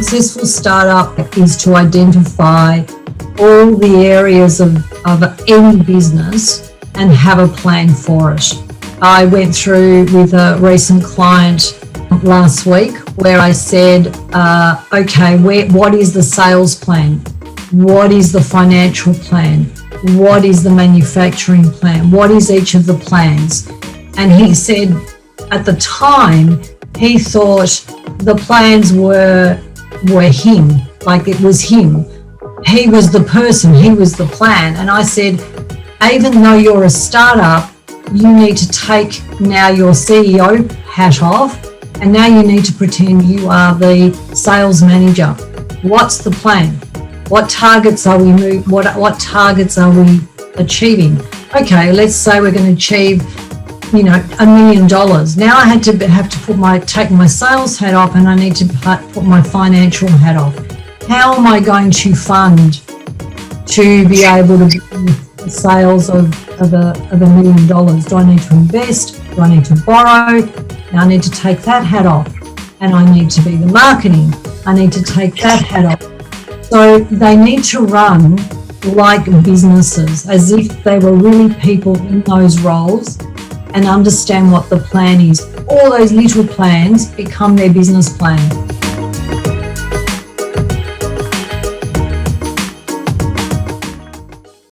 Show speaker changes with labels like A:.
A: successful startup is to identify all the areas of any business and have a plan for it. I went through with a recent client last week where I said, okay, what is the sales plan? What is the financial plan? What is the manufacturing plan? What is each of the plans? And he said at the time, he thought the plans were him, like it was him. He was the person, he was the plan. And I said, even though you're a startup, you need to take now your CEO hat off, and now you need to pretend you are the sales manager. What's the plan? What targets are we what targets are we achieving? Okay, let's say we're going to achieve, $1 million. Now I have to take my sales hat off, and I need to put my financial hat off. How am I going to fund to be able to do the sales of $1 million? Do I need to invest? Do I need to borrow? Now I need to take that hat off, and I need to be the marketing. I need to take that hat off. So they need to run like businesses, as if they were really people in those roles, and understand what the plan is. All those little plans become their business plan.